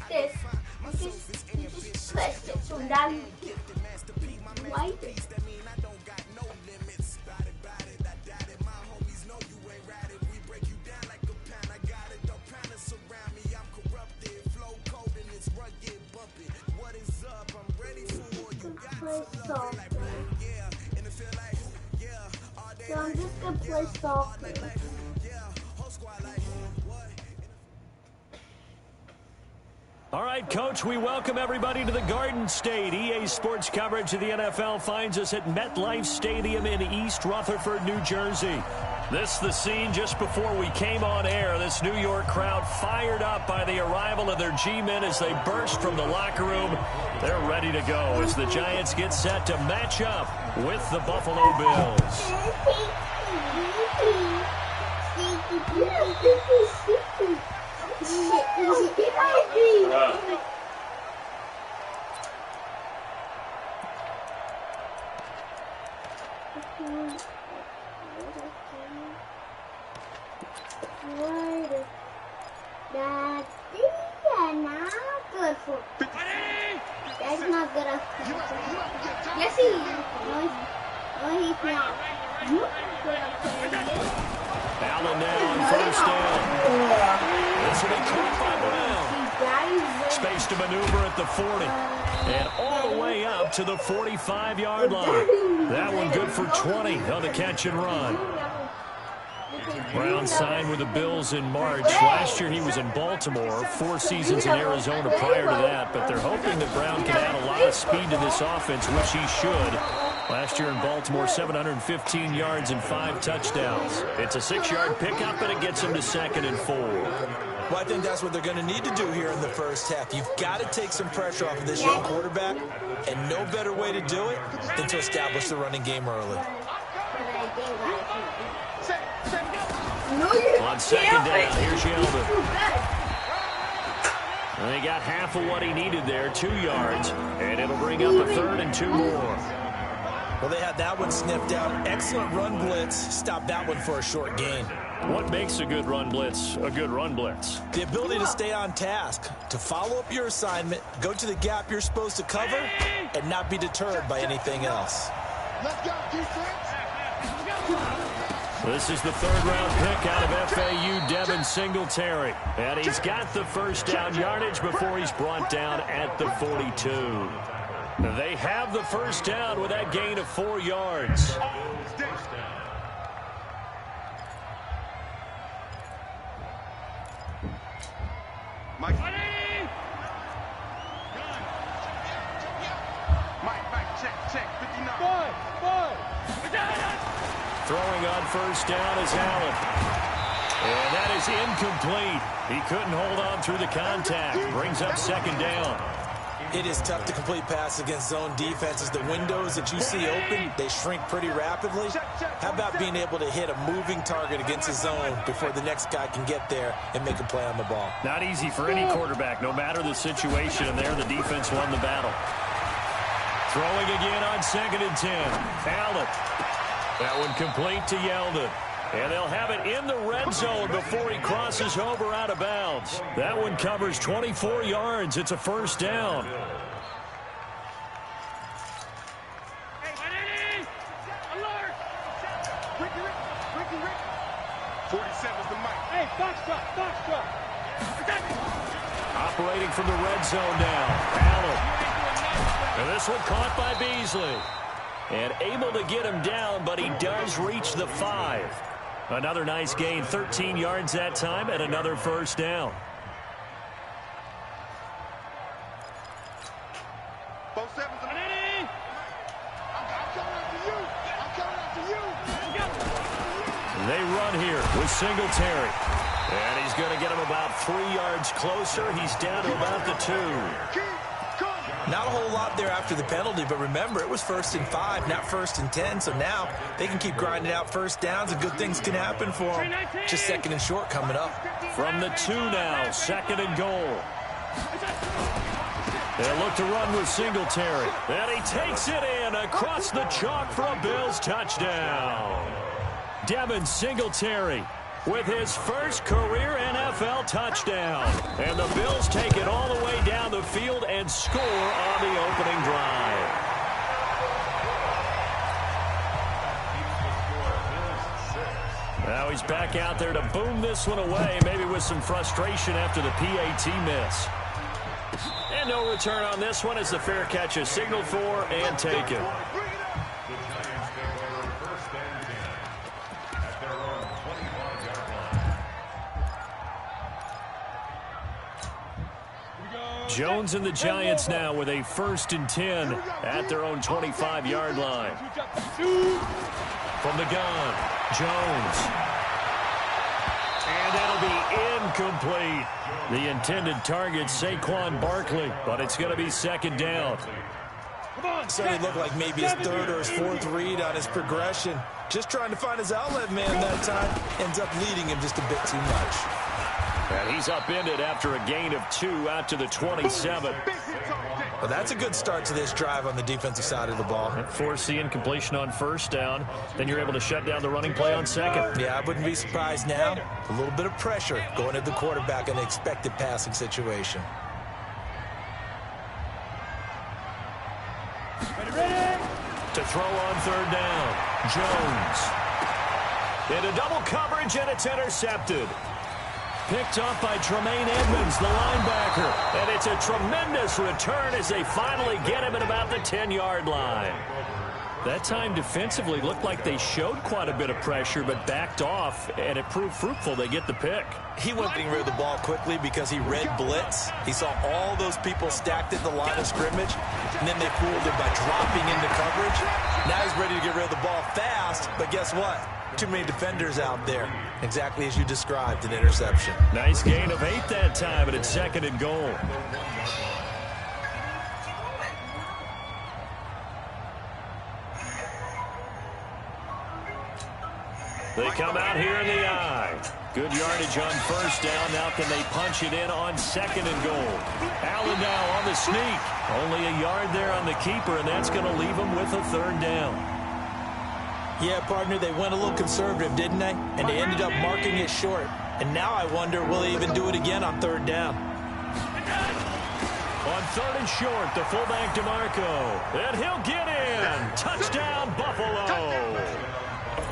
This. You just press it, so now you wipe it. So I'm just gonna play soccer. All right, Coach, we welcome everybody to the Garden State. EA Sports coverage of the NFL finds us at MetLife Stadium in East Rutherford, New Jersey. This is the scene just before we came on air. This New York crowd fired up by the arrival of their G-men as they burst from the locker room. They're ready to go as the Giants get set to match up with the Buffalo Bills. That's not good enough. Yes, he is. No, he's not. Allen now on first down. This will be caught by Brown. Space to maneuver at the 40. And all the way up to the 45-yard line. That one good for 20 on the catch and run. Brown signed with the Bills in March. Last year he was in Baltimore, 4 seasons in Arizona prior to that, but they're hoping that Brown can add a lot of speed to this offense, which he should. Last year in Baltimore, 715 yards and 5 touchdowns. It's a 6-yard pickup, but it gets him to 2nd and 4. Well, I think that's what they're going to need to do here in the first half. You've got to take some pressure off of this young quarterback, and no better way to do it than to establish the running game early. On 2nd down, here's Yeldon. And they got half of what he needed there, 2 yards. And it'll bring up a 3rd and 2 more. Well, they had that one sniffed out. Excellent run blitz. Stopped that one for a short gain. What makes a good run blitz a good run blitz? The ability to stay on task, to follow up your assignment, go to the gap you're supposed to cover, and not be deterred by anything else. Let's go, defense. This is the 3rd-round pick out of FAU, Devin Singletary. And he's got the first down yardage before he's brought down at the 42. They have the first down with that gain of 4 yards. Mike, check, 59. Throwing on first down is Allen. And that is incomplete. He couldn't hold on through the contact. Brings up 2nd down. It is tough to complete passes against zone defenses. The windows that you see open, they shrink pretty rapidly. How about being able to hit a moving target against a zone before the next guy can get there and make a play on the ball? Not easy for any quarterback, no matter the situation. And there, the defense won the battle. Throwing again on 2nd and 10. Allen. That one complete to Yeldon. And they'll have it in the red zone before he crosses over out of bounds. That one covers 24 yards. It's a first down. Hey, alert! Ricky. 47's the mic. Hey, Foxtrot. Operating from the red zone now. Allen. And this one caught by Beasley. And able to get him down, but he does reach the 5. Another nice gain, 13 yards that time, and another first down. Both 7's the mic. I'm coming after you. They run here with Singletary. And he's going to get him about 3 yards closer. He's down to about the 2. Not a whole lot there after the penalty, but remember, it was 1st and 5, not 1st and 10, so now they can keep grinding out first downs and good things can happen for them. Just 2nd and short coming up. From the 2 now, 2nd and goal. They'll look to run with Singletary. And he takes it in across the chalk for a Bills touchdown. Devin Singletary with his first career NFL NFL touchdown. And the Bills take it all the way down the field and score on the opening drive. Now he's back out there to boom this one away, maybe with some frustration after the PAT miss. And no return on this one as the fair catch is signaled for and taken. Jones and the Giants now with a 1st and 10 at their own 25-yard line. From the gun, Jones. And that'll be incomplete. The intended target, Saquon Barkley, but it's going to be 2nd down. So he looked like maybe his 3rd or his 4th read on his progression. Just trying to find his outlet man that time. Ends up leading him just a bit too much. And he's upended after a gain of 2 out to the 27. Well, that's a good start to this drive on the defensive side of the ball. Force the incompletion on 1st down. Then you're able to shut down the running play on 2nd. Yeah, I wouldn't be surprised now. A little bit of pressure going at the quarterback in an expected passing situation. To throw on 3rd down, Jones. Into double coverage, and it's intercepted. Picked up by Tremaine Edmonds, the linebacker. And it's a tremendous return as they finally get him at about the 10-yard line. That time defensively looked like they showed quite a bit of pressure but backed off, and it proved fruitful. They get the pick. He went getting rid of the ball quickly because he read blitz. He saw all those people stacked at the line of scrimmage, and then they fooled him by dropping into coverage. Now he's ready to get rid of the ball fast, but guess what? Too many defenders out there. Exactly as you described, an interception. Nice gain of 8 that time, and it's 2nd and goal. They come out here in the eye. Good yardage on 1st down. Now can they punch it in on 2nd and goal? Allen now on the sneak. Only a yard there on the keeper, and that's going to leave him with a 3rd down. Yeah, partner, they went a little conservative, didn't they? And they ended up marking it short. And now I wonder, will they even do it again on 3rd down? On 3rd and short, the fullback DeMarco. And he'll get in. Touchdown, Buffalo.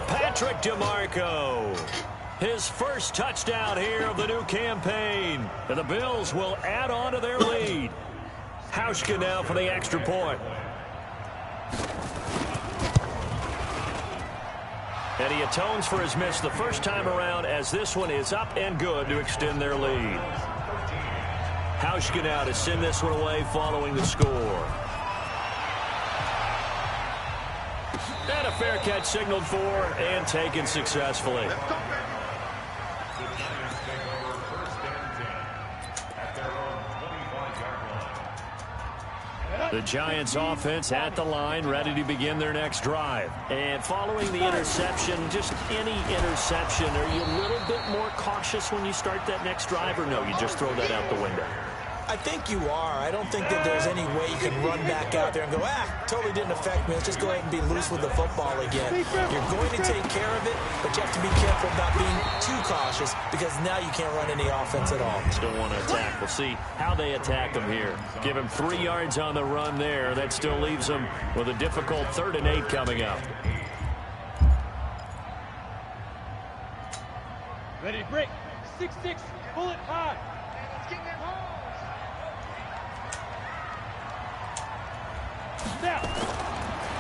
Patrick DeMarco. His 1st touchdown here of the new campaign. And the Bills will add on to their lead. Hauschka now for the extra point. And he atones for his miss the 1st time around as this one is up and good to extend their lead. Hauschka now to send this one away following the score. And a fair catch signaled for and taken successfully. The Giants offense at the line, ready to begin their next drive. And following the interception, just any interception, are you a little bit more cautious when you start that next drive, or no, you just throw that out the window? I think you are. I don't think that there's any way you can run back out there and go, totally didn't affect me. Let's just go ahead and be loose with the football again. You're going to take care of it, but you have to be careful about being too cautious because now you can't run any offense at all. Still want to attack. We'll see how they attack him here. Give him 3 yards on the run there. That still leaves him with a difficult 3rd and 8 coming up. Ready to break. 6-6, bullet high. Let's get them home. Snap.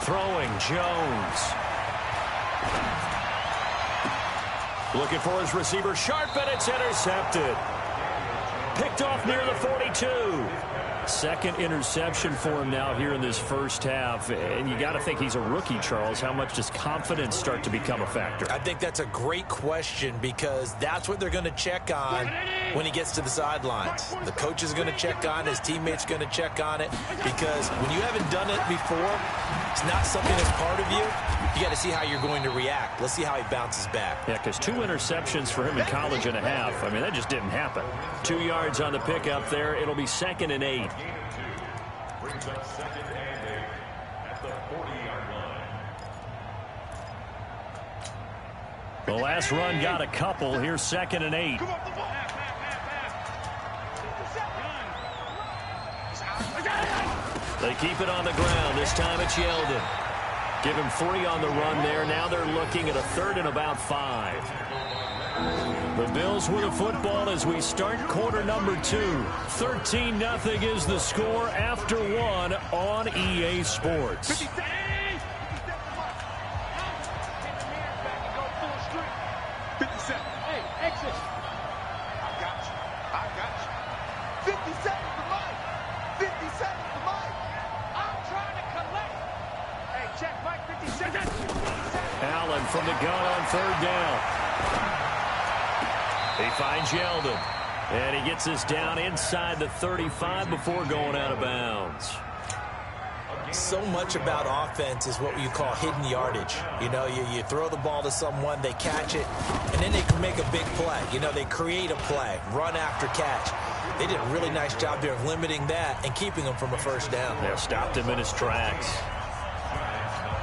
Throwing, Jones. Looking for his receiver, sharp, and it's intercepted. Picked off near the 42. 2nd interception for him now here in this 1st half. And you got to think he's a rookie, Charles. How much does confidence start to become a factor? I think that's a great question because that's what they're going to check on when he gets to the sidelines. The coach is going to check on, his teammates going to check on it because when you haven't done it before, it's not something that's part of you. You got to see how you're going to react. Let's see how he bounces back. Yeah, because 2 interceptions for him in college and a half. I mean, that just didn't happen. 2 yards on the pickup there. It'll be 2nd and 8. Brings up 2nd and 8 at the 40-yard line. The last run got a couple. Here's 2nd and 8. They keep it on the ground. This time it's Yeldon. Give him 3 on the run there. Now they're looking at a 3rd and about 5. The Bills with a football as we start quarter number 2. 13-0 is the score after 1 on EA Sports. 57. Hey, exit. I got you. 50 seconds for Mike. 50 seconds for Mike. I'm trying to collect. Hey, check Mike, 50 seconds. Allen from the gun on 3rd down. He finds Yeldon. And he gets us down inside the 35 before going out of bounds. So much about offense is what you call hidden yardage. You know, you throw the ball to someone, they catch it, and then they can make a big play. You know, they create a play, run after catch. They did a really nice job there of limiting that and keeping him from a 1st down. They stopped him in his tracks.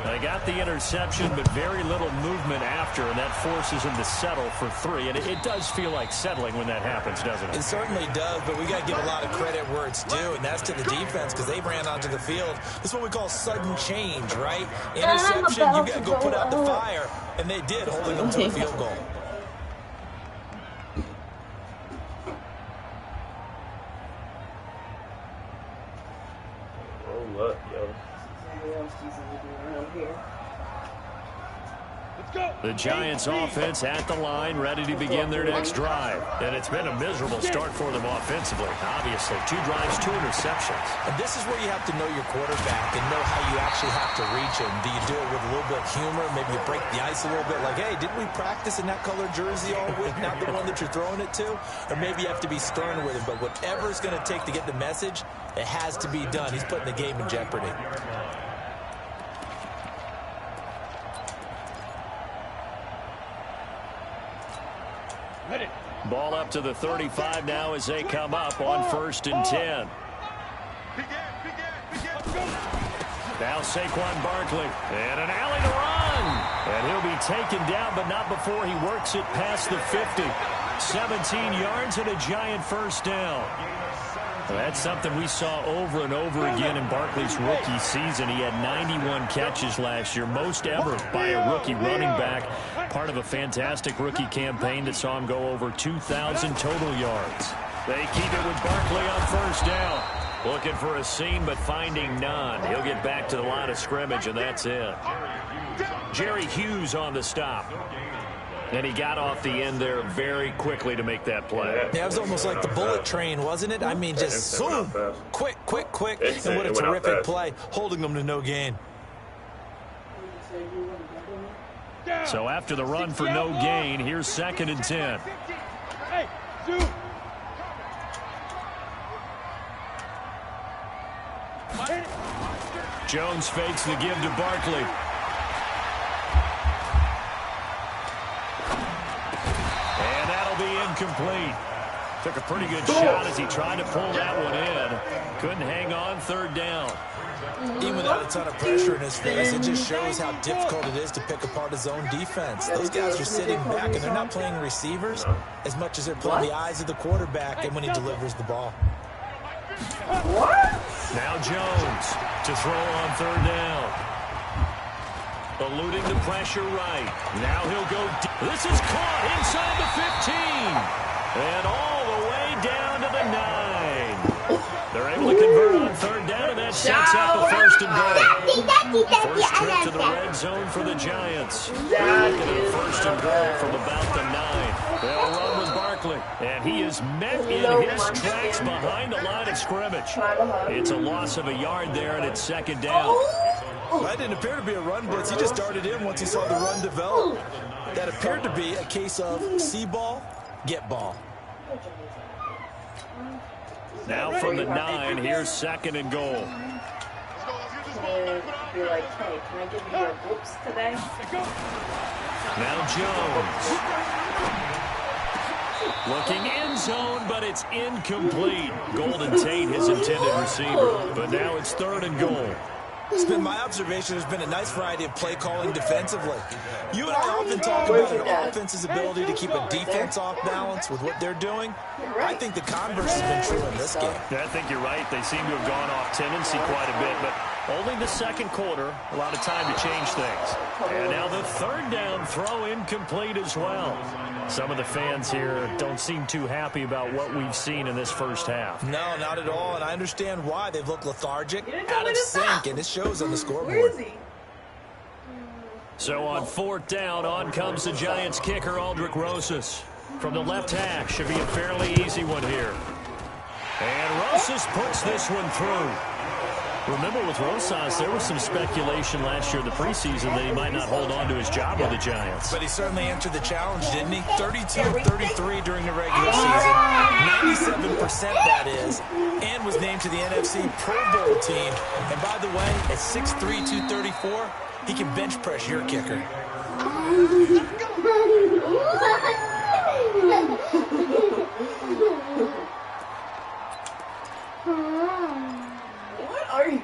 They got the interception, but very little movement after, and that forces him to settle for 3. And it does feel like settling when that happens, doesn't it? It certainly does, but we got to give a lot of credit where it's due, and that's to the defense because they ran onto the field. This is what we call sudden change, right? Interception, you got to go put out the fire, and they did, holding them to a field goal. Roll up, yo. The Giants offense at the line, ready to begin their next drive. And it's been a miserable start for them offensively. Obviously, 2 drives, 2 interceptions. And this is where you have to know your quarterback and know how you actually have to reach him. Do you do it with a little bit of humor? Maybe you break the ice a little bit like, hey, didn't we practice in that color jersey all week, not the one that you're throwing it to? Or maybe you have to be stern with him. But whatever it's going to take to get the message, it has to be done. He's putting the game in jeopardy. Ball up to the 35 now as they come up on 1st and 10. Now Saquon Barkley and an alley to run. And he'll be taken down, but not before he works it past the 50. 17 yards and a Giant 1st down. That's something we saw over and over again in Barkley's rookie season. He had 91 catches last year, most ever by a rookie running back. Part of a fantastic rookie campaign that saw him go over 2,000 total yards. They keep it with Barkley on 1st down. Looking for a seam, but finding none. He'll get back to the line of scrimmage, and that's it. Jerry Hughes on the stop. And he got off the end there very quickly to make that play. Yeah, it was almost like the bullet train, wasn't it? I mean, just zoom, quick. And what a terrific play, holding them to no gain. So after the run for no gain, here's 2nd and 10. Hey, zoom. Jones fakes the give to Barkley. And that'll be incomplete. Took a pretty good shot as he tried to pull that one in. Couldn't hang on, 3rd down. Even without a ton of pressure in his face, it just shows how difficult it is to pick apart his own defense. Those guys are sitting back, and they're not playing receivers as much as they're playing the eyes of the quarterback and when he delivers the ball. Now Jones to throw on 3rd down. Eluding the pressure right. Now he'll go deep. This is caught inside the 15. And all the way down to the 9. They're able to convert on 3rd down, and that sets up the 1st and goal. First trip to the red zone for the Giants. They're looking at 1st and goal from about the 9. They'll run with Barkley, and he is met in his tracks behind the line of scrimmage. It's a loss of a yard there, and it's 2nd down. Well, that didn't appear to be a run blitz. He just darted in once he saw the run develop. That appeared to be a case of see ball, get ball. Now from the 9, here's 2nd and goal. Be like, hey, can I give you your books today? Now Jones. Looking end zone, but it's incomplete. Golden Tate, his intended receiver. But now it's 3rd and goal. It's been my observation there's been a nice variety of play calling defensively. You and I often talk about an offense's ability to keep a defense off balance with what they're doing. I think the converse has been true in this game. Yeah, I think you're right. They seem to have gone off tendency quite a bit, but only the second quarter, a lot of time to change things. And now the third down throw incomplete as well. Some of the fans here don't seem too happy about what we've seen in this first half. No, not at all, and I understand why. They've looked lethargic, out of sync, and it shows on the scoreboard. Where is he? So on fourth down, on comes the Giants kicker, Aldrick Rosas. From the left hash, should be a fairly easy one here. And Rosas puts this one through. Remember with Rosas, there was some speculation last year in the preseason that he might not hold on to his job with the Giants. But he certainly answered the challenge, didn't he? 32 of 33 during the regular season, 97% that is, and was named to the NFC Pro Bowl team. And by the way, at 6'3", 234, he can bench press your kicker. What are you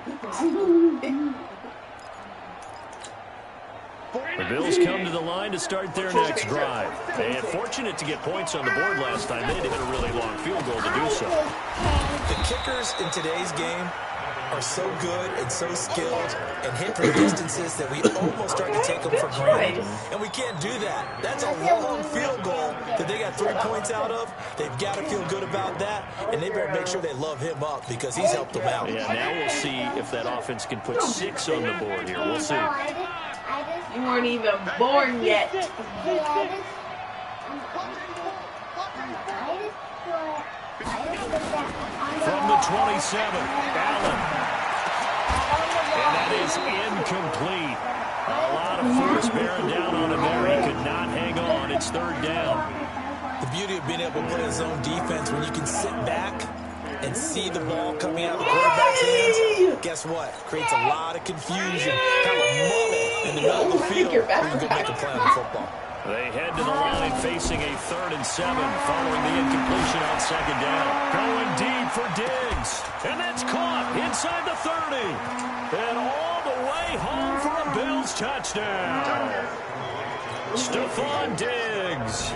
doing? The Bills come to the line to start their next drive. They had fortunate to get points on the board last time. They had to hit a really long field goal to do so. The kickers in today's game are so good and so skilled and hit from distances that we almost start to take them for granted. And we can't do that. That's a long field goal that they got 3 points out of. They've got to feel good about that, and they better make sure they love him up because he's helped them out. Yeah, now we'll see if that offense can put 6 on the board here. We'll see. You weren't even born yet. From the 27, Allen. And that is incomplete. A lot of force bearing down on him there. He could not hang on. It's third down. The beauty of being able to play a zone defense when you can sit back and see the ball coming out of the quarterback's hands, guess what? Creates a lot of confusion, kind of muddle in the middle of the field where you can go make a play on the football. They head to the line facing a 3rd and 7 following the incompletion on second down. Going deep for Diggs. And that's caught inside the 30. And all the way home for a Bills touchdown. Stephon Diggs.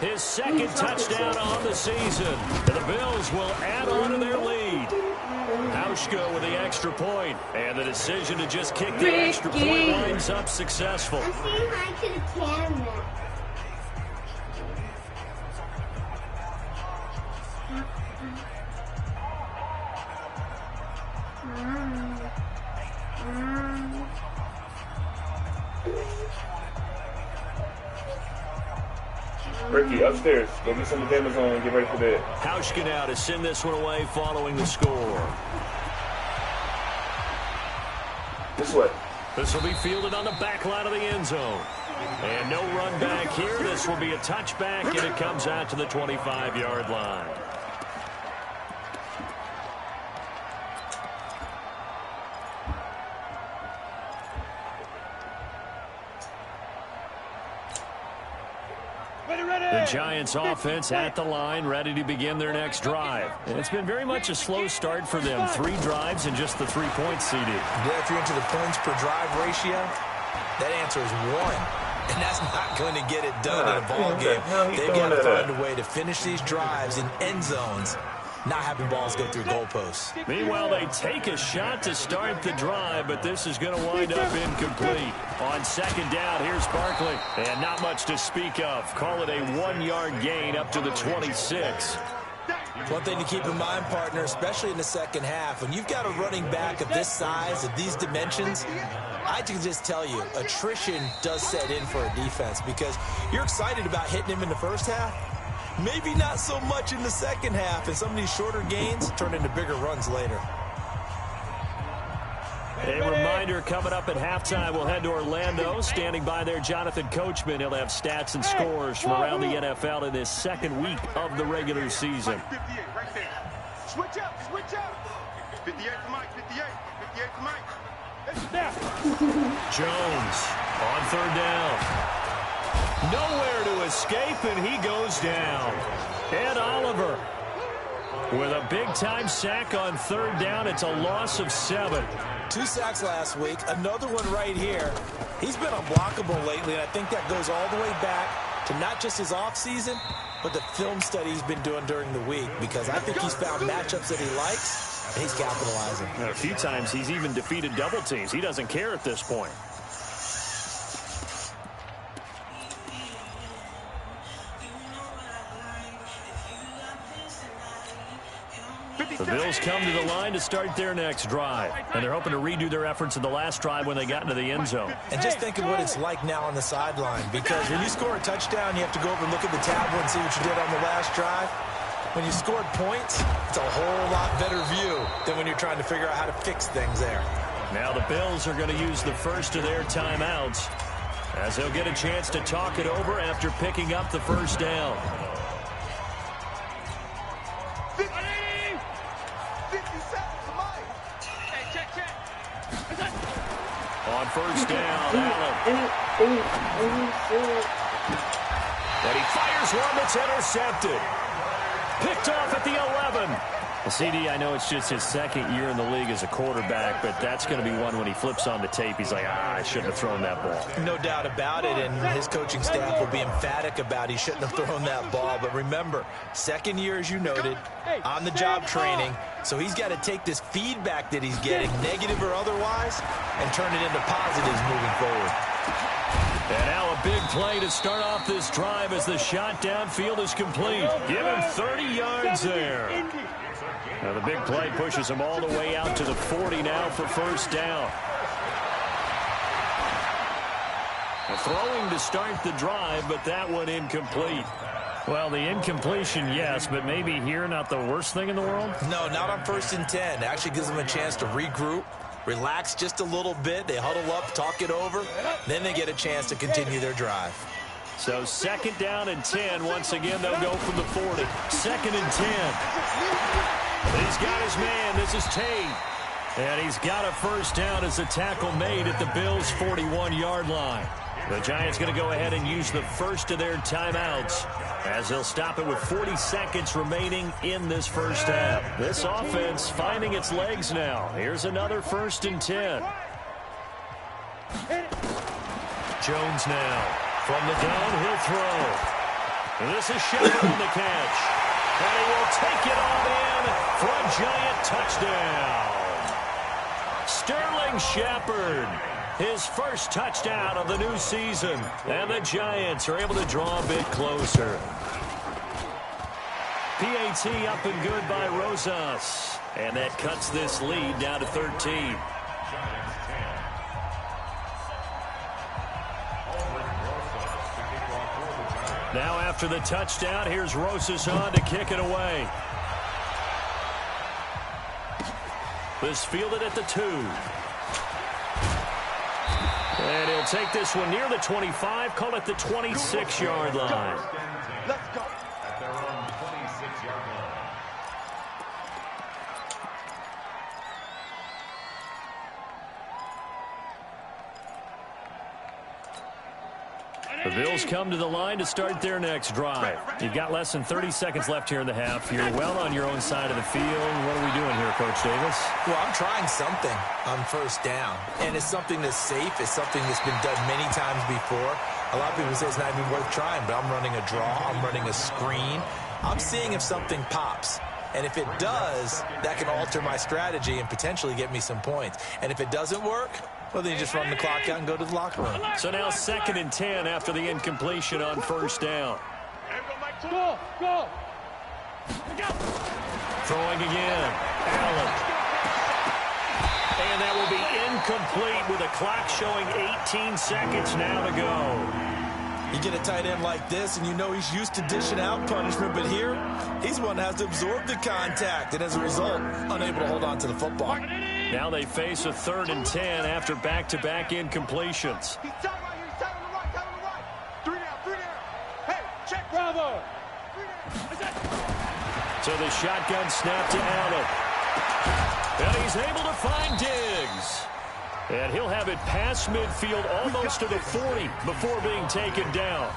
His second touchdown on the season. And the Bills will add on to their lead. Hauschka with the extra point. And the decision to just kick the extra point winds up successful. I'm saying hi to the camera. Ricky, upstairs. Go get some pajamas on and get ready for bed. Hauschka now to send this one away following the score. This way. This will be fielded on the back line of the end zone. And no run back here. This will be a touchback, and it comes out to the 25-yard line. The Giants offense at the line, ready to begin their next drive. And it's been very much a slow start for them. 3 drives and just the 3 points seeded. Yeah, if you're into the points per drive ratio, that answer is 1. And that's not going to get it done in a ball game. They've got to find a way to finish these drives in end zones, not having balls go through goalposts. Meanwhile, they take a shot to start the drive, but this is going to wind up incomplete. On second down, here's Barkley. And not much to speak of. Call it a 1-yard gain up to the 26. One thing to keep in mind, partner, especially in the second half, when you've got a running back of this size, of these dimensions, I can just tell you, attrition does set in for a defense because you're excited about hitting him in the first half. Maybe not so much in the second half, and some of these shorter gains turn into bigger runs later. A reminder, coming up at halftime, we'll head to Orlando. Standing by there, Jonathan Coachman. He'll have stats and scores from around the NFL in this second week of the regular season. 58 right there. Switch up, switch up. 58 to Mike, 58. 58 to Mike. Jones on third down. Nowhere to escape, and he goes down. Ed Oliver. With a big-time sack on third down, it's a loss of 7. 2 sacks last week, another one right here. He's been unblockable lately, and I think that goes all the way back to not just his offseason, but the film study he's been doing during the week, because I think he's found matchups that he likes, and he's capitalizing. A few times he's even defeated double teams. He doesn't care at this point. The Bills come to the line to start their next drive, and they're hoping to redo their efforts in the last drive when they got into the end zone. And just think of what it's like now on the sideline, because when you score a touchdown, you have to go over and look at the tablet and see what you did on the last drive. When you scored points, it's a whole lot better view than when you're trying to figure out how to fix things there. Now the Bills are going to use the first of their timeouts, as they'll get a chance to talk it over after picking up the first down. On first down, Allen. And he fires one that's intercepted. Picked off at the 11. Well, CD, I know it's just his second year in the league as a quarterback, but that's going to be one when he flips on the tape. He's like, I shouldn't have thrown that ball. No doubt about it, and his coaching staff will be emphatic about he shouldn't have thrown that ball. But remember, second year, as you noted, on-the-job training, so he's got to take this feedback that he's getting, negative or otherwise, and turn it into positives moving forward. And now a big play to start off this drive as the shot downfield is complete. Give him 30 yards there. Now the big play pushes him all the way out to the 40 now for first down. A throwing to start the drive, but that one incomplete. Well, the incompletion, yes, but maybe here not the worst thing in the world? No, not on 1st and 10. It actually gives them a chance to regroup, relax just a little bit. They huddle up, talk it over. Then they get a chance to continue their drive. So 2nd down and 10. Once again, they'll go from the 40. 2nd and 10. He's got his man. This is Tate. And he's got a first down as a tackle made at the Bills' 41-yard line. The Giants going to go ahead and use the first of their timeouts as they'll stop it with 40 seconds remaining in this first half. This offense finding its legs now. Here's another 1st and 10. Jones now from the downhill throw. This is Shepard on the catch. And he will take it on in for a Giant touchdown. Sterling Shepard, his first touchdown of the new season. And the Giants are able to draw a bit closer. PAT up and good by Rosas. And that cuts this lead down to 13. Now after the touchdown, here's Rosas on to kick it away. This fielded at the 2. And he'll take this one near the 25, call it the 26-yard line. Let's go. At their own 26-yard line. The Bills come to the line to start their next drive. You've got less than 30 seconds left here in the half. You're well on your own side of the field. What are we doing here, Coach Davis? Well, I'm trying something on first down, and it's something that's safe. It's something that's been done many times before. A lot of people say it's not even worth trying, but I'm running a draw. I'm running a screen. I'm seeing if something pops. And if it does, that can alter my strategy and potentially get me some points. And if it doesn't work, well, then you just run the clock out and go to the locker room. So now 2nd and 10 after the incompletion on first down. Go! Throwing again. Allen. And that will be incomplete with a clock showing 18 seconds now to go. You get a tight end like this, and you know he's used to dishing out punishment, but here, he's one that has to absorb the contact, and as a result, unable to hold on to the football. Now they face a 3rd and 10 after back-to-back incompletions. He's tight right here. He's tight on the right. Tight on the right. 3 down. Hey, check. Bravo! 3 down. So the shotgun snap to Allen. And he's able to find Diggs. And he'll have it past midfield almost to the 40 before being taken down.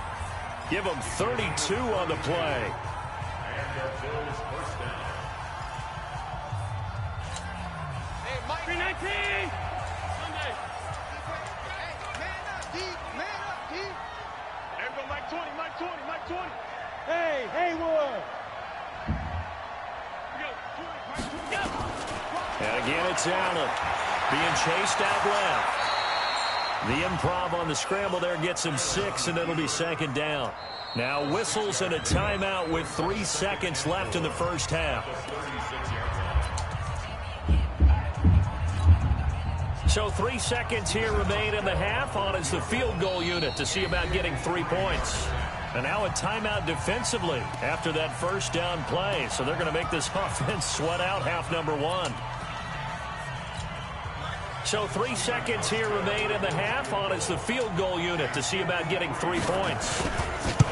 Give him 32 on the play. 319. Sunday. Man up, D. Everybody, Mike 20, Mike 20, Mike 20. Hey, Haywood. And again, it's Allen being chased out left. The improv on the scramble there gets him 6, and it'll be second down. Now whistles and a timeout with 3 seconds left in the first half. So 3 seconds here remain in the half. On is the field goal unit to see about getting 3 points. And now a timeout defensively after that first down play. So they're going to make this offense sweat out half number 1. So 3 seconds here remain in the half. On is the field goal unit to see about getting 3 points.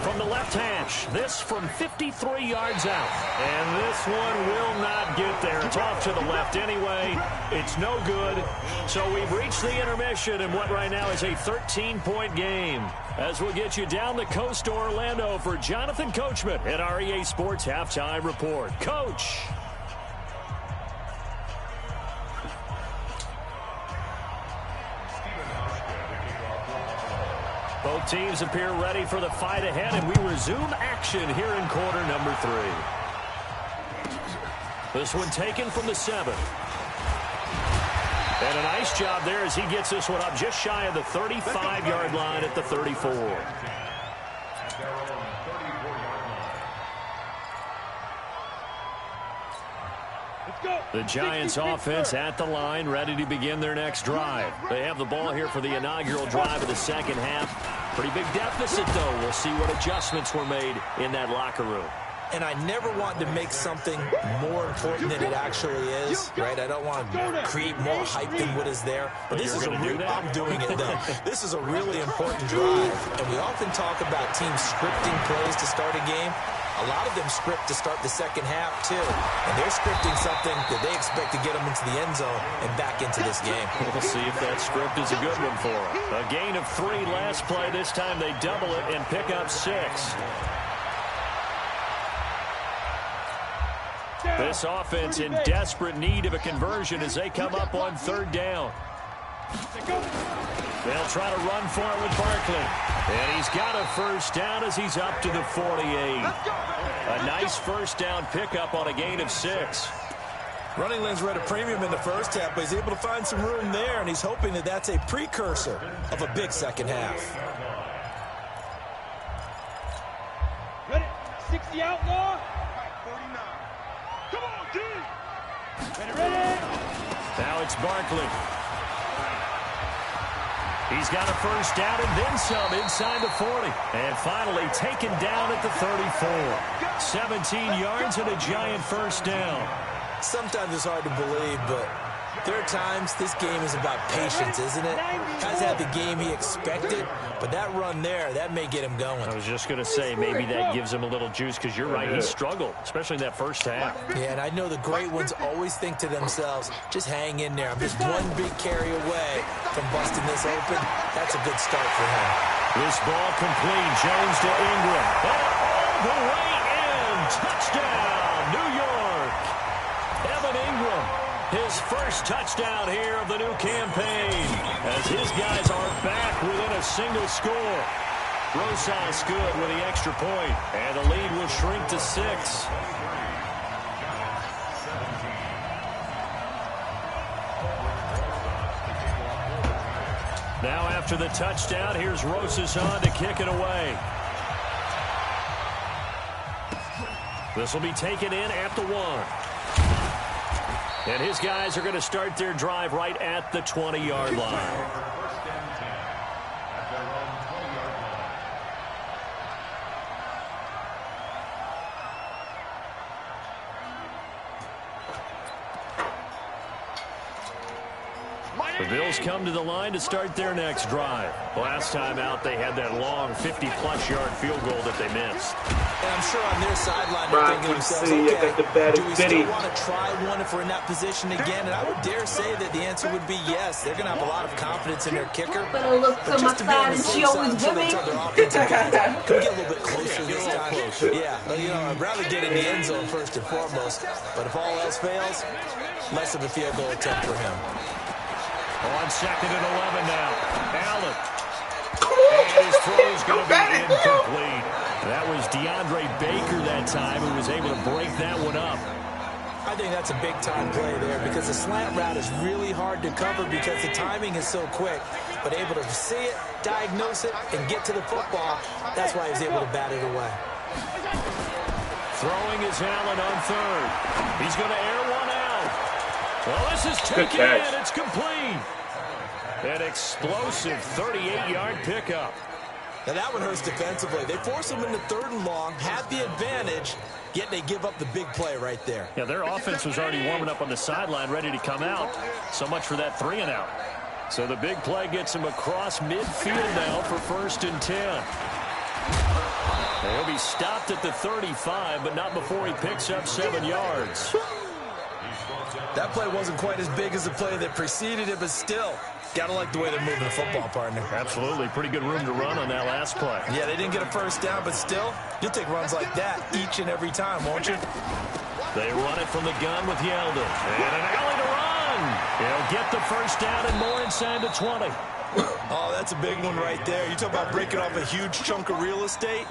From the left hash, this from 53 yards out. And this one will not get there. It's off to the left anyway. It's no good. So we've reached the intermission in what right now is a 13-point game. As we'll get you down the coast to Orlando for Jonathan Coachman at our EA Sports Halftime Report. Coach. Both teams appear ready for the fight ahead, and we resume action here in quarter number 3. This one taken from the 7. And a nice job there as he gets this one up just shy of the 35-yard line at the 34. The Giants offense at the line, ready to begin their next drive. They have the ball here for the inaugural drive of the second half. Pretty big deficit, though. We'll see what adjustments were made in that locker room. And I never want to make something more important than it actually is, right? I don't want to create more hype than what is there. But this is a real, I'm doing it, though. This is a really important drive. And we often talk about teams scripting plays to start a game. A lot of them script to start the second half, too. And they're scripting something that they expect to get them into the end zone and back into this game. We'll see if that script is a good one for them. A gain of 3 last play. This time they double it and pick up 6. This offense in desperate need of a conversion as they come up on 3rd down. They'll try to run for it with Barkley. And he's got a first down as he's up to the 48. A nice first down pickup on a gain of 6. Running lanes were at a premium in the first half, but he's able to find some room there, and he's hoping that that's a precursor of a big second half. Ready? 60 outlaw. 49. Come on, D. Ready? Now it's Barkley. He's got a first down and then some inside the 40. And finally taken down at the 34. 17 yards and a giant first down. Sometimes it's hard to believe, but there are times this game is about patience, isn't it? Hasn't had the game he expected, but that run there, that may get him going. I was just going to say, maybe that gives him a little juice, because you're right, he struggled, especially in that first half. Yeah, and I know the great ones always think to themselves, just hang in there. I'm just one big carry away from busting this open. That's a good start for him. This ball complete. Jones to Ingram. All the way in. Touchdown, New York. Evan Ingram. His first touchdown here of the new campaign as his guys are back within a single score. Rosas good with the extra point, and the lead will shrink to 6. Now after the touchdown, here's Rosas on to kick it away. This will be taken in at the 1. And his guys are going to start their drive right at the 20-yard line. The Bills come to the line to start their next drive. Last time out, they had that long 50-plus yard field goal that they missed. And I'm sure on their sideline they're thinking to themselves, okay, do we still want to try one if we're in that position again? And I would dare say that the answer would be yes. They're going to have a lot of confidence in their kicker. But I look to my side and she always with me. Could get a little bit closer this time. Yeah, well, you know, I'd rather get in the end zone first and foremost. But if all else fails, less of a field goal attempt for him. On 2nd and 11 now. Allen. And his throw is going to be incomplete. That was DeAndre Baker that time who was able to break that one up. I think that's a big-time play there because the slant route is really hard to cover because the timing is so quick. But able to see it, diagnose it, and get to the football, that's why he was able to bat it away. Throwing is Allen on 3rd. He's going to air one out. Well, this is taken in. It's complete. An explosive 38-yard pickup. Now that one hurts defensively. They force them into 3rd and long, had the advantage, yet they give up the big play right there. Yeah, their offense was already warming up on the sideline, ready to come out. So much for that 3 and out. So the big play gets him across midfield now for 1st and 10. He'll be stopped at the 35, but not before he picks up 7 yards. That play wasn't quite as big as the play that preceded it, but still, gotta like the way they're moving the football, partner. Absolutely. Pretty good room to run on that last play. Yeah, they didn't get a first down, but still, you'll take runs like that each and every time, won't you? They run it from the gun with Yeldon. And an alley to run. He'll get the first down and more inside the 20. Oh, that's a big one right there. You talk about breaking off a huge chunk of real estate.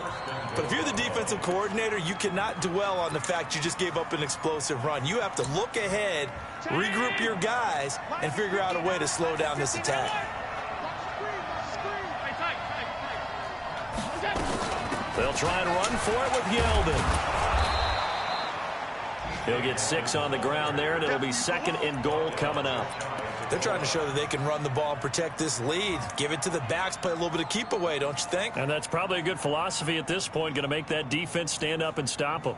But if you're the defensive coordinator, you cannot dwell on the fact you just gave up an explosive run. You have to look ahead, regroup your guys, and figure out a way to slow down this attack. They'll try and run for it with Yeldon. He'll get 6 on the ground there, and it'll be 2nd and goal coming up. They're trying to show that they can run the ball and protect this lead. Give it to the backs, play a little bit of keep away, don't you think? And that's probably a good philosophy at this point, going to make that defense stand up and stop them.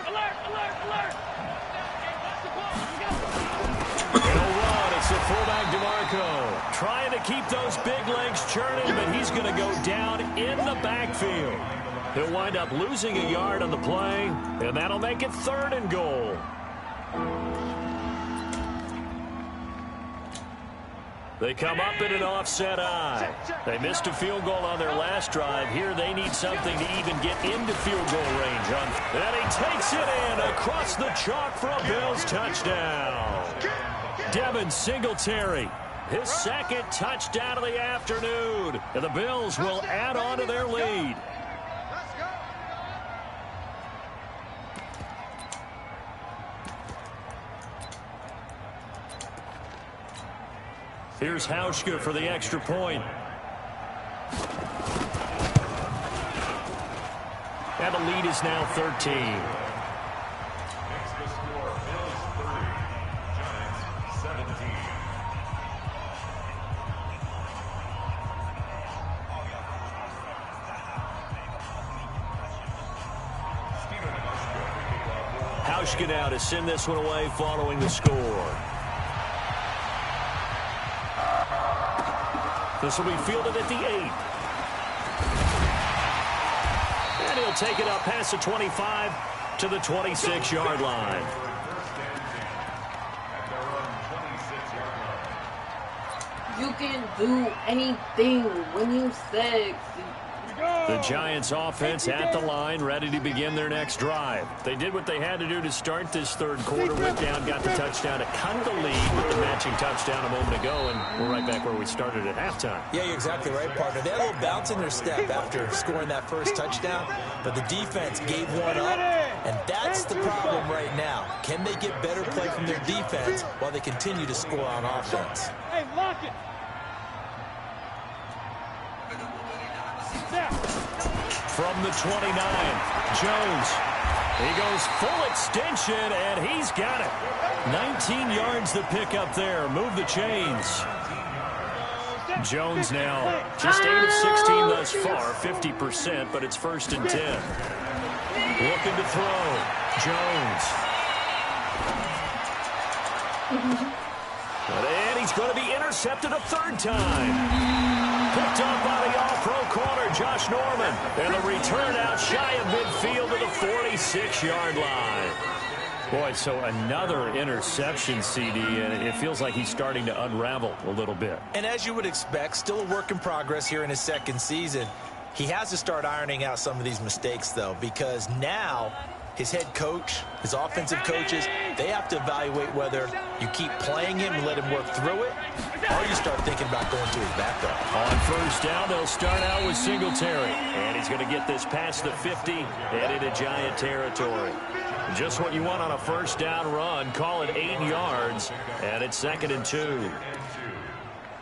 Alert, alert, alert! It's the fullback DeMarco trying to keep those big legs churning, but he's going to go down in the backfield. He'll wind up losing a yard on the play, and that'll make it 3rd and goal. They come up in an offset eye. They missed a field goal on their last drive. Here they need something to even get into field goal range. And he takes it in across the chalk for a Bills touchdown. Devin Singletary, his 2nd touchdown of the afternoon. And the Bills will add on to their lead. Here's Hauschka for the extra point. And the lead is now 13. Hauschka now to send this one away following the score. This will be fielded at the 8. And he'll take it up past the 25 to the 26-yard line. You can do anything when you sexy. The Giants offense at the line, ready to begin their next drive. They did what they had to do to start this 3rd quarter. Went down, got the touchdown to cut the lead with the matching touchdown a moment ago, and we're right back where we started at halftime. Yeah, you're exactly right, partner. They had a little bounce in their step after scoring that first touchdown, but the defense gave one up, and that's the problem right now. Can they get better play from their defense while they continue to score on offense? Hey, lock it! From the 29, Jones. He goes full extension, and he's got it. 19 yards to pick up there. Move the chains. Jones now just 8 of 16 thus far, 50%, but it's 1st and 10. Looking to throw. Jones. And he's going to be intercepted a 3rd time. Picked up by the all-pro corner, Josh Norman. And the return out shy of midfield to the 46-yard line. Boy, so another interception, CD, and it feels like he's starting to unravel a little bit. And as you would expect, still a work in progress here in his 2nd season. He has to start ironing out some of these mistakes, though, because now his head coach, his offensive coaches, they have to evaluate whether you keep playing him and let him work through it, or you start thinking about going to his backup. On 1st down, they'll start out with Singletary. And he's going to get this past the 50 and into Giant territory. Just what you want on a 1st down run. Call it 8 yards, and it's 2nd and 2.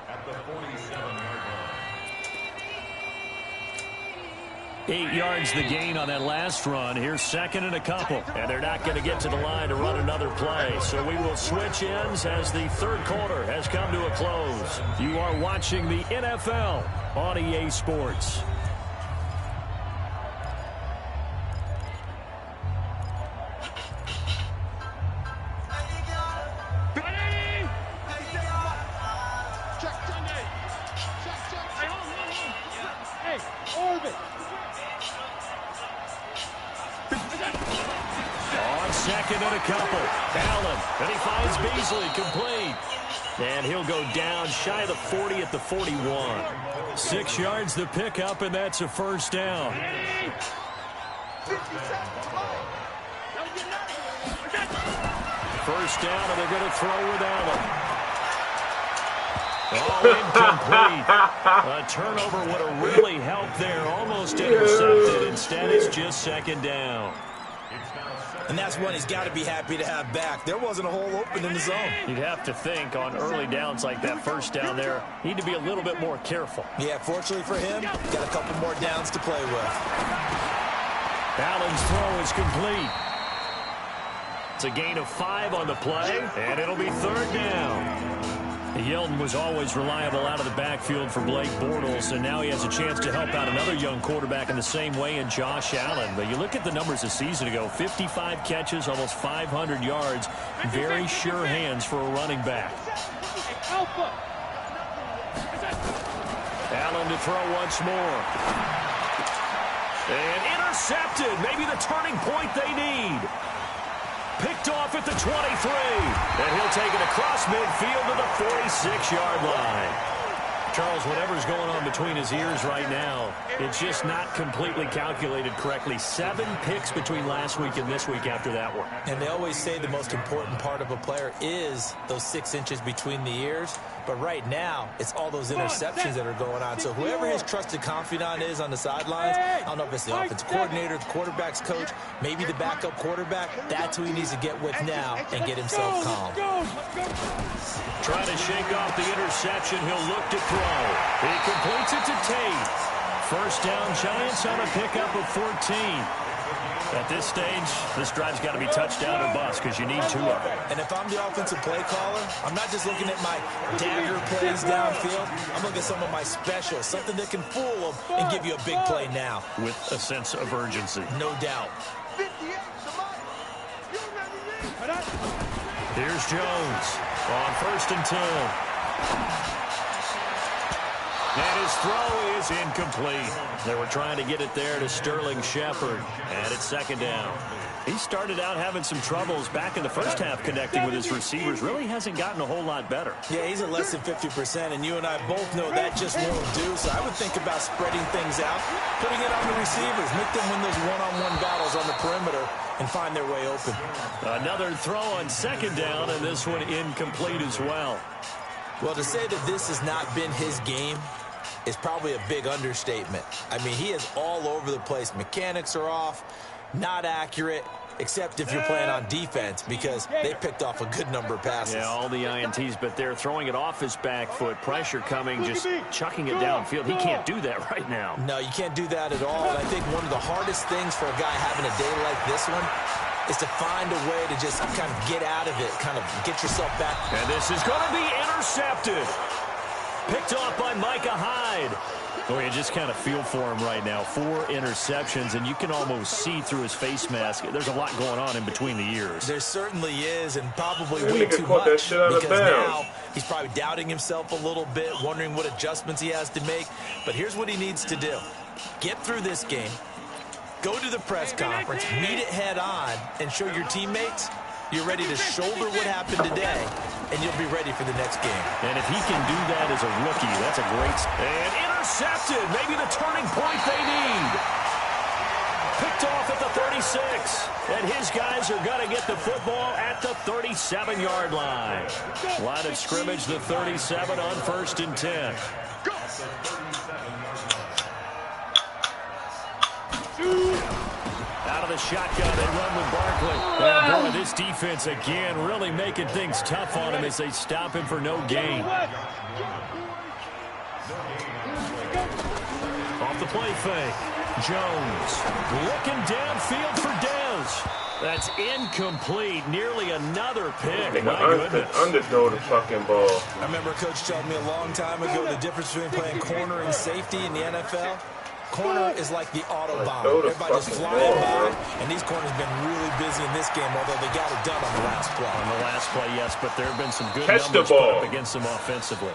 At the 47-yard line. 8 yards the gain on that last run. Here's 2nd and a couple. And they're not going to get to the line to run another play. So we will switch ends as the 3rd quarter has come to a close. You are watching the NFL on EA Sports. On 2nd and a couple. Allen, and he finds Beasley complete. And he'll go down shy of the 40 at the 41. 6 yards the pickup, and that's a 1st down. 1st down, and they're going to throw with Allen. Oh, incomplete. A turnover would have really helped there. Almost intercepted. Instead, it's just 2nd down. And that's one he's got to be happy to have back. There wasn't a hole open in the zone. You'd have to think on early downs like that 1st down there, need to be a little bit more careful. Yeah, fortunately for him, got a couple more downs to play with. Allen's throw is complete. It's a gain of 5 on the play, and it'll be 3rd down. Yeldon was always reliable out of the backfield for Blake Bortles, and now he has a chance to help out another young quarterback in the same way in Josh Allen. But you look at the numbers a season ago, 55 catches, almost 500 yards, very sure hands for a running back. Allen to throw once more. And intercepted, maybe the turning point they need. Picked off at the 23. And he'll take it across midfield to the 46-yard line. Charles, whatever's going on between his ears right now, it's just not completely calculated correctly. 7 picks between last week and this week after that one. And they always say the most important part of a player is those 6 inches between the ears. But right now, it's all those interceptions that are going on. So whoever his trusted confidant is on the sidelines, I don't know if it's the offensive coordinator, the quarterback's coach, maybe the backup quarterback, that's who he needs to get with now and get himself calm. Trying to shake off the interception. He'll look to throw. He completes it to Tate. 1st down, Giants on a pickup of 14. At this stage, this drive's got to be touchdown or bust because you need 2 of them. And if I'm the offensive play caller, I'm not just looking at my dagger plays downfield. I'm looking at some of my specials, something that can fool them and give you a big play now. With a sense of urgency. No doubt. Here's Jones on 1st and 10. And his throw is incomplete. They were trying to get it there to Sterling Shepard. And it's 2nd down. He started out having some troubles back in the first half connecting with his receivers. Really hasn't gotten a whole lot better. Yeah, he's at less than 50%, and you and I both know that just won't do. So I would think about spreading things out, putting it on the receivers, make them win those one-on-one battles on the perimeter and find their way open. Another throw on 2nd down, and this one incomplete as well. Well, to say that this has not been his game is probably a big understatement. I mean, he is all over the place. Mechanics are off, not accurate, except if you're playing on defense, because they picked off a good number of passes. Yeah, all the INTs, but they're throwing it off his back foot. Pressure coming, just chucking it downfield. He can't do that right now. No, you can't do that at all. And I think one of the hardest things for a guy having a day like this one is to find a way to just kind of get out of it, kind of get yourself back. And this is going to be intercepted. Picked off by Micah Hyde. Boy, you just kind of feel for him right now. 4 interceptions, and you can almost see through his face mask. There's a lot going on in between the ears. There certainly is, and probably way too much, because now he's probably doubting himself a little bit, wondering what adjustments he has to make. But here's what he needs to do. Get through this game, go to the press conference, meet it head on, and show your teammates you're ready to shoulder what happened today, and you'll be ready for the next game. And if he can do that as a rookie, that's a great... And intercepted! Maybe the turning point they need. Picked off at the 36. And his guys are going to get the football at the 37-yard line. Line of scrimmage, the 37 on 1st and 10. Out of the shotgun, they run with Barkley. And boy, this defense again really making things tough on him as they stop him for no gain. Off the play fake. Jones looking downfield for Dez. That's incomplete. Nearly another pick. My goodness. Underthrow the fucking ball. I remember a coach telling me a long time ago the difference between playing corner and safety in the NFL. Corner is like the Autobahn. Everybody just flying by, and these corners have been really busy in this game, although they got it done on the last play. On the last play, yes, but there have been some good numbers put up against them offensively.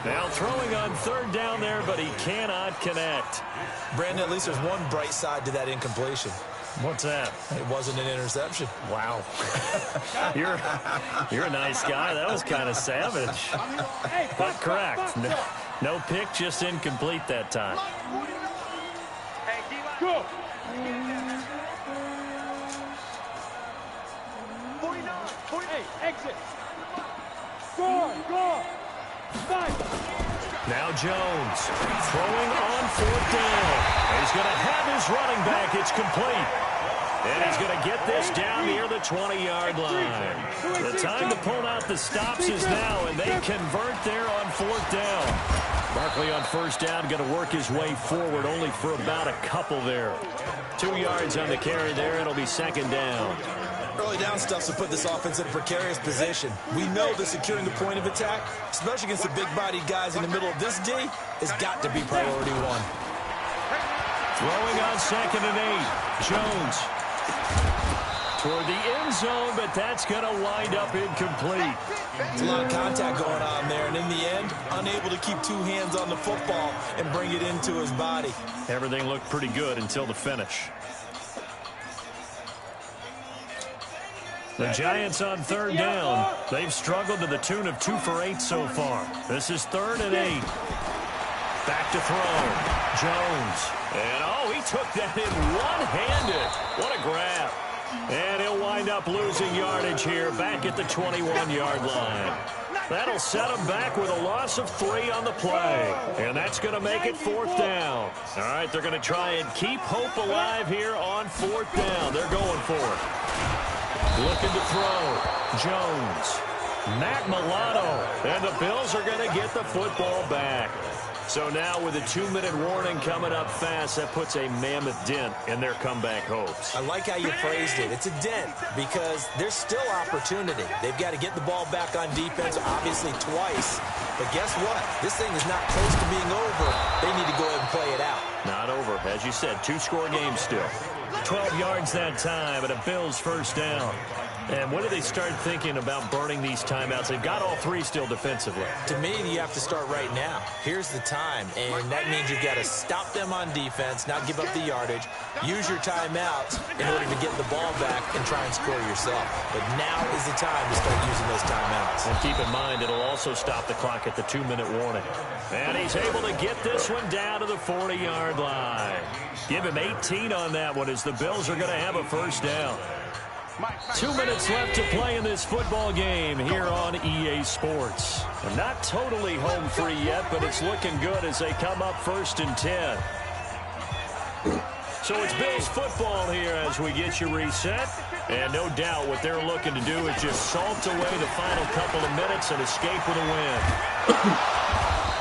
Now throwing on 3rd down there, but he cannot connect. Brandon, at least there's one bright side to that incompletion. What's that? It wasn't an interception. Wow. You're a nice guy. That was kind of savage. But correct. No pick, just incomplete that time. Go. 48, exit. Go. Nice. Now Jones throwing on 4th down. He's going to have his running back. It's complete. And he's going to get this down near the 20-yard line. The time to pull out the stops is now, and they convert there on 4th down. Barkley on 1st down, going to work his way forward, only for about a couple there. 2 yards on the carry there. It'll be 2nd down. Early down stuff's to put this offense in a precarious position. We know that securing the point of attack, especially against the big-bodied guys in the middle of this D, has got to be priority 1. Throwing on 2nd and 8. Jones toward the end zone, but that's going to wind up incomplete. There's a lot of contact going on there, and in the end, unable to keep 2 hands on the football and bring it into his body. Everything looked pretty good until the finish. The Giants on 3rd down. They've struggled to the tune of 2 for 8 so far. This is 3rd and 8. Back to throw. Jones. And, he took that in one-handed. What a grab. And he'll wind up losing yardage here back at the 21-yard line. That'll set him back with a loss of 3 on the play. And that's going to make it 4th down. All right, they're going to try and keep hope alive here on 4th down. They're going for it. Looking to throw. Jones. Matt Milano. And the Bills are going to get the football back. So now with a 2-minute warning coming up fast, that puts a mammoth dent in their comeback hopes. I like how you phrased it. It's a dent because there's still opportunity. They've got to get the ball back on defense, obviously twice. But guess what? This thing is not close to being over. They need to go ahead and play it out. Not over. As you said, 2-score game still. 12 yards that time and a Bills 1st down. And when do they start thinking about burning these timeouts? They've got all 3 still defensively. To me, you have to start right now. Here's the time, and that means you've got to stop them on defense, not give up the yardage, use your timeouts in order to get the ball back and try and score yourself. But now is the time to start using those timeouts. And keep in mind, it'll also stop the clock at the 2-minute warning. And he's able to get this one down to the 40-yard line. Give him 18 on that one as the Bills are going to have a 1st down. 2 minutes left to play in this football game here on EA Sports. Not totally home free yet, but it's looking good as they come up 1st and 10. So it's Bills football here as we get you reset. And no doubt what they're looking to do is just salt away the final couple of minutes and escape with a win.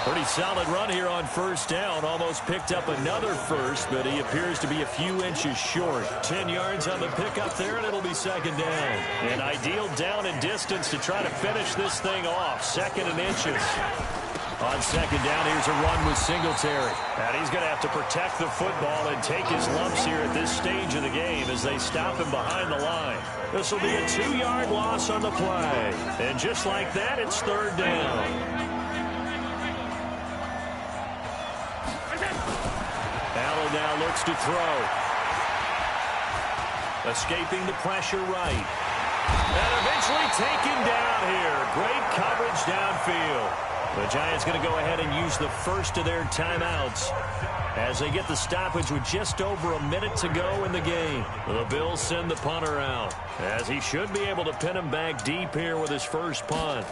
Pretty solid run here on 1st down. Almost picked up another first, but he appears to be a few inches short. 10 yards on the pickup there, and it'll be 2nd down. An ideal down and distance to try to finish this thing off. 2nd and inches. On second down, here's a run with Singletary. And he's going to have to protect the football and take his lumps here at this stage of the game as they stop him behind the line. This will be a 2-yard loss on the play. And just like that, it's third down. Allen now looks to throw. Escaping the pressure right. And eventually taken down here. Great coverage downfield. The Giants going to go ahead and use the first of their timeouts as they get the stoppage with just over a minute to go in the game. The Bills send the punter out as he should be able to pin him back deep here with his first punt.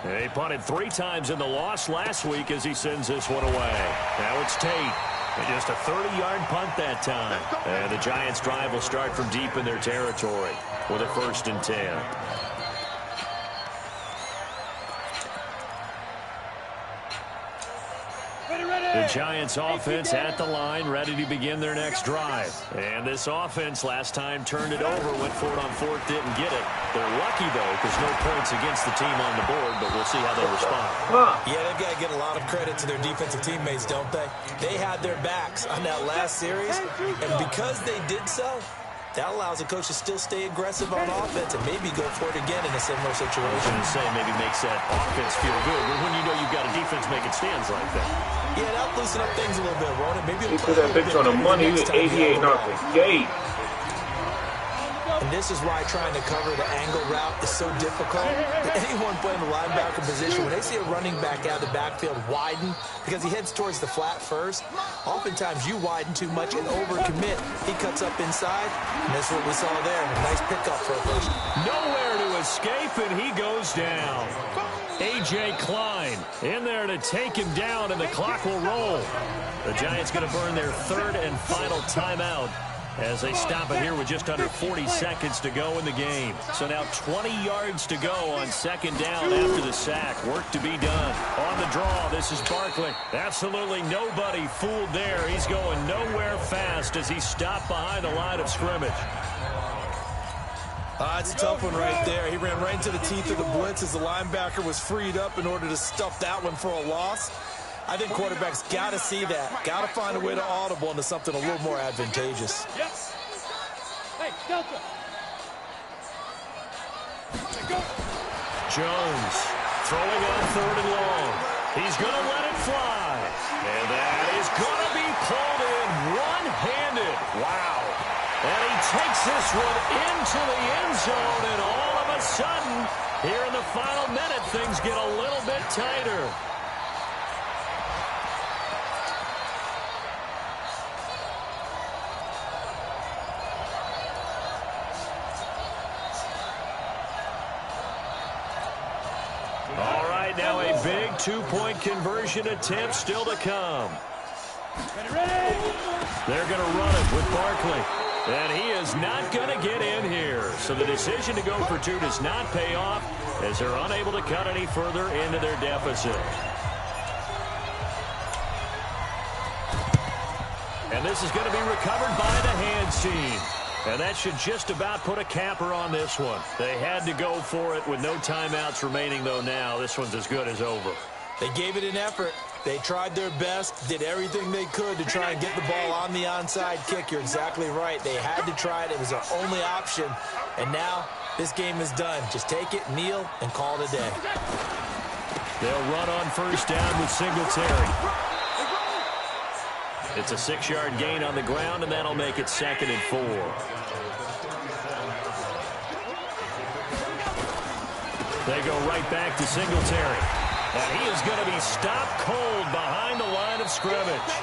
And he punted 3 times in the loss last week as he sends this one away. Now it's Tate. And just a 30-yard punt that time. And the Giants' drive will start from deep in their territory with a 1st and 10. The Giants offense at the line, ready to begin their next drive. And this offense last time turned it over, went for it on 4th, didn't get it. They're lucky, though, because no points against the team on the board, but we'll see how they respond. Yeah, they've got to get a lot of credit to their defensive teammates, don't they? They had their backs on that last series, and because they did so, that allows the coach to still stay aggressive on offense and maybe go for it again in a similar situation. I was going to say maybe makes that offense feel good, but when you know you've got a defense making stands like that. Yeah, that'll loosen up things a little bit, won't it? Maybe he put that bitch on the money. He was 88 off the gate. And this is why trying to cover the angle route is so difficult. Anyone playing the linebacker position, when they see a running back out of the backfield widen, because he heads towards the flat first, oftentimes you widen too much and overcommit. He cuts up inside, and that's what we saw there. A nice pickup for a first. Nowhere to escape, and he goes down. A.J. Klein in there to take him down, and the clock will roll. The Giants going to burn their 3rd and final timeout as they stop it here with just under 40 seconds to go in the game. So now 20 yards to go on 2nd down after the sack. Work to be done. On the draw, this is Barkley. Absolutely nobody fooled there. He's going nowhere fast as he stopped behind the line of scrimmage. It's a tough one right there. He ran right into the teeth of the blitz as the linebacker was freed up in order to stuff that one for a loss. I think quarterbacks got to see that. Got to find a way to audible into something a little more advantageous. Yes. Hey, Delta. Jones throwing on 3rd and long. He's going to let it fly. And that is going to be pulled in one-handed. Wow. And he takes this one into the end zone, and all of a sudden, here in the final minute, things get a little bit tighter. All right, now a big 2-point conversion attempt still to come. They're going to run it with Barkley. And he is not going to get in here. So the decision to go for 2 does not pay off as they're unable to cut any further into their deficit. And this is going to be recovered by the hands team. And that should just about put a capper on this one. They had to go for it with no timeouts remaining, though now. This one's as good as over. They gave it an effort. They tried their best, did everything they could to try and get the ball on the onside kick. You're exactly right. They had to try it. It was their only option. And now this game is done. Just take it, kneel, and call it a day. They'll run on 1st down with Singletary. It's a 6-yard gain on the ground, and that'll make it 2nd and 4. They go right back to Singletary. And he is going to be stopped cold behind the line of scrimmage.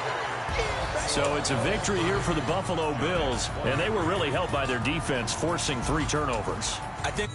So it's a victory here for the Buffalo Bills, and they were really helped by their defense forcing 3 turnovers. I think